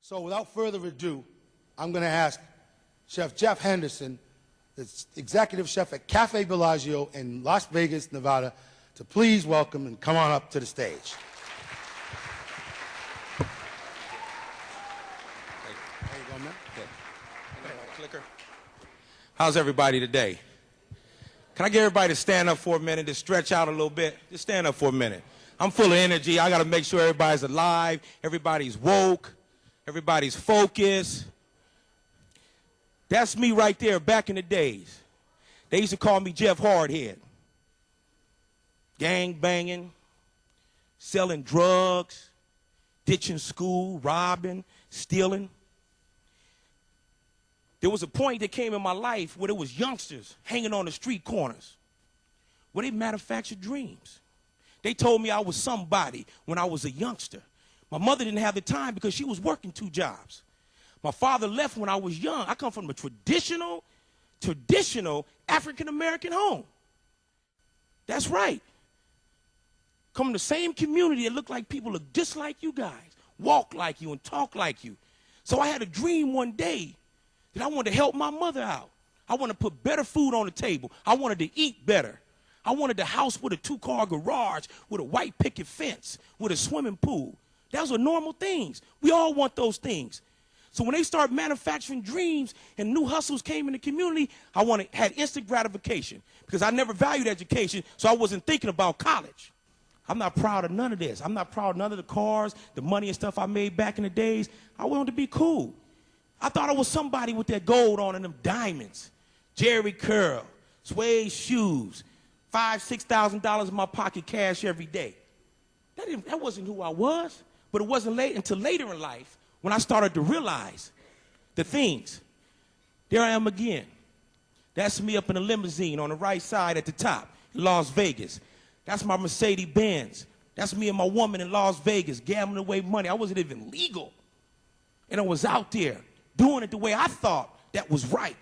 So without further ado, I'm going to ask Chef Jeff Henderson, the executive chef at Cafe Bellagio in Las Vegas, Nevada, to please welcome and come on up to the stage. There you go, man. Clicker. How's everybody today? Can I get everybody to stand up for a minute, to stretch out a little bit? Just stand up for a minute. I'm full of energy. I got to make sure everybody's alive, everybody's woke, everybody's focused. That's me right there back in the days. They used to call me Jeff Hardhead. Gang banging, selling drugs, ditching school, robbing, stealing. There was a point that came in my life where there was youngsters hanging on the street corners where they manufactured dreams. They told me I was somebody when I was a youngster. My mother didn't have the time because she was working 2 jobs. My father left when I was young. I come from a traditional African-American home. That's right. Come from the same community that look like people look just like you guys, walk like you and talk like you. So I had a dream one day that I wanted to help my mother out. I wanted to put better food on the table. I wanted to eat better. I wanted a house with a 2-car garage, with a white picket fence, with a swimming pool. Those are normal things. We all want those things. So when they start manufacturing dreams and new hustles came in the community, I had instant gratification because I never valued education, so I wasn't thinking about college. I'm not proud of none of this. I'm not proud of none of the cars, the money and stuff I made back in the days. I wanted to be cool. I thought I was somebody with that gold on and them diamonds, Jerry curl, suede shoes, $5,000, $6,000 in my pocket cash every day. That wasn't who I was, but it wasn't until later in life when I started to realize the things. There I am again. That's me up in a limousine on the right side at the top in Las Vegas. That's my Mercedes Benz. That's me and my woman in Las Vegas gambling away money. I wasn't even legal. And I was out there doing it the way I thought that was right.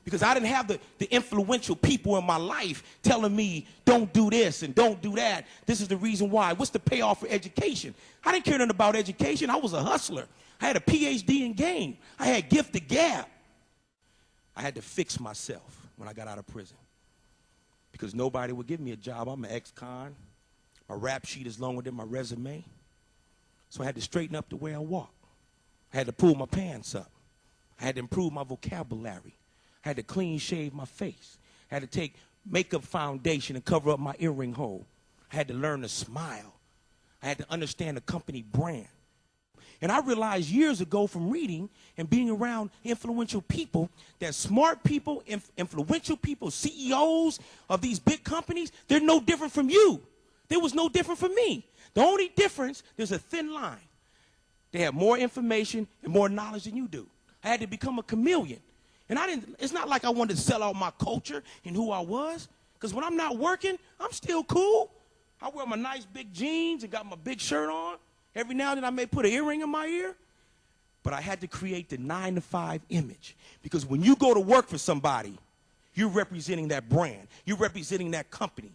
Because I didn't have the influential people in my life telling me, don't do this and don't do that. This is the reason why. What's the payoff for education? I didn't care nothing about education. I was a hustler. I had a PhD in game. I had gift of gab. I had to fix myself when I got out of prison because nobody would give me a job. I'm an ex-con. My rap sheet is longer than my resume. So I had to straighten up the way I walk. I had to pull my pants up. I had to improve my vocabulary. I had to clean shave my face. I had to take makeup foundation and cover up my earring hole. I had to learn to smile. I had to understand the company brand. And I realized years ago from reading and being around influential people that smart people, influential people, CEOs of these big companies, they're no different from you. They was no different from me. The only difference, there's a thin line. They have more information and more knowledge than you do. I had to become a chameleon. And it's not like I wanted to sell out my culture and who I was, because when I'm not working, I'm still cool. I wear my nice big jeans and got my big shirt on. Every now and then I may put an earring in my ear. But I had to create the 9-to-5 image, because when you go to work for somebody, you're representing that brand. You're representing that company.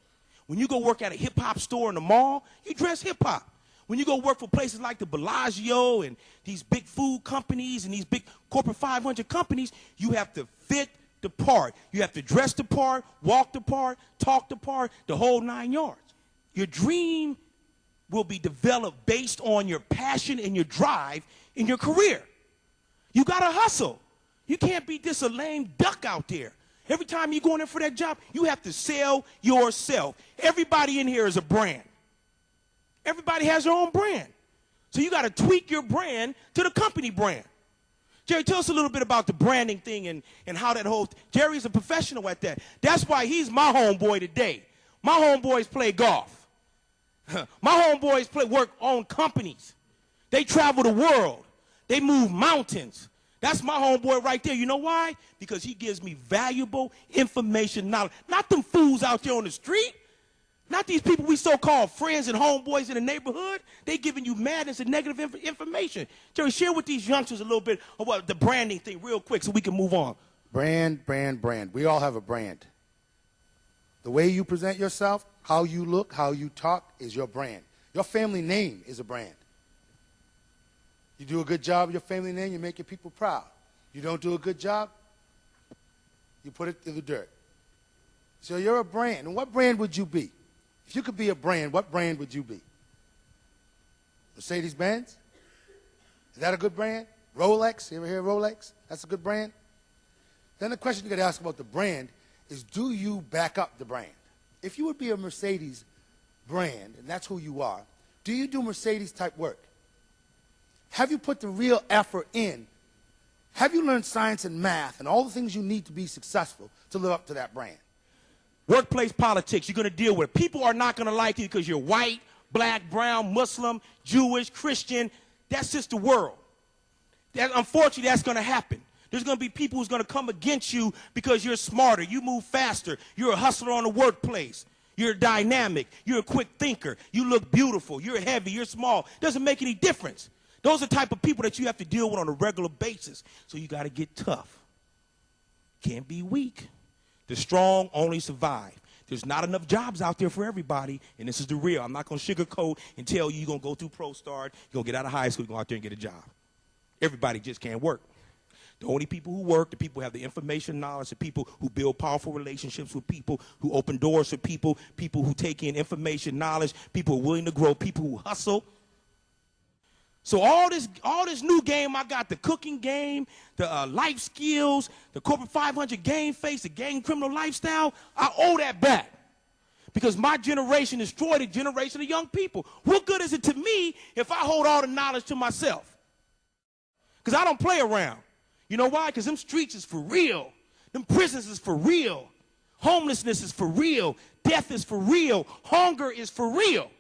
When you go work at a hip-hop store in the mall, you dress hip-hop. When you go work for places like the Bellagio and these big food companies and these big corporate 500 companies, you have to fit the part. You have to dress the part, walk the part, talk the part, the whole 9 yards. Your dream will be developed based on your passion and your drive in your career. You got to hustle. You can't be just a lame duck out there. Every time you go in there for that job, you have to sell yourself. Everybody in here is a brand. Everybody has their own brand. So you got to tweak your brand to the company brand. Jerry, tell us a little bit about the branding thing and how that whole... Jerry's a professional at that. That's why he's my homeboy today. My homeboys play golf. My homeboys own companies. They travel the world. They move mountains. That's my homeboy right there. You know why? Because he gives me valuable information, knowledge. Not them fools out there on the street. Not these people we so-called friends and homeboys in the neighborhood. They giving you madness and negative information. Jerry, share with these youngsters a little bit about the branding thing real quick so we can move on. Brand, brand, brand. We all have a brand. The way you present yourself, how you look, how you talk is your brand. Your family name is a brand. You do a good job of your family name, you make your people proud. You don't do a good job, you put it to the dirt. So you're a brand. And what brand would you be? If you could be a brand, what brand would you be? Mercedes-Benz? Is that a good brand? Rolex? You ever hear of Rolex? That's a good brand? Then the question you got to ask about the brand is, do you back up the brand? If you would be a Mercedes brand, and that's who you are, do you do Mercedes-type work? Have you put the real effort in? Have you learned science and math and all the things you need to be successful to live up to that brand? Workplace politics, you're going to deal with it. People are not going to like you because you're white, black, brown, Muslim, Jewish, Christian. That's just the world. Unfortunately, that's going to happen. There's going to be people who's going to come against you because you're smarter, you move faster, you're a hustler on the workplace, you're dynamic, you're a quick thinker, you look beautiful, you're heavy, you're small. Doesn't make any difference. Those are the type of people that you have to deal with on a regular basis. So you got to get tough. Can't be weak. The strong only survive. There's not enough jobs out there for everybody, and this is the real. I'm not going to sugarcoat and tell you you're going to go through ProStart, you're going to get out of high school, you're going to go out there and get a job. Everybody just can't work. The only people who work, the people who have the information knowledge, the people who build powerful relationships with people, who open doors for people, people who take in information knowledge, people who are willing to grow, people who hustle. So all this new game I got, the cooking game, the life skills, the corporate 500 game face, the gang criminal lifestyle, I owe that back. Because my generation destroyed a generation of young people. What good is it to me if I hold all the knowledge to myself? Because I don't play around. You know why? Because them streets is for real. Them prisons is for real. Homelessness is for real. Death is for real. Hunger is for real.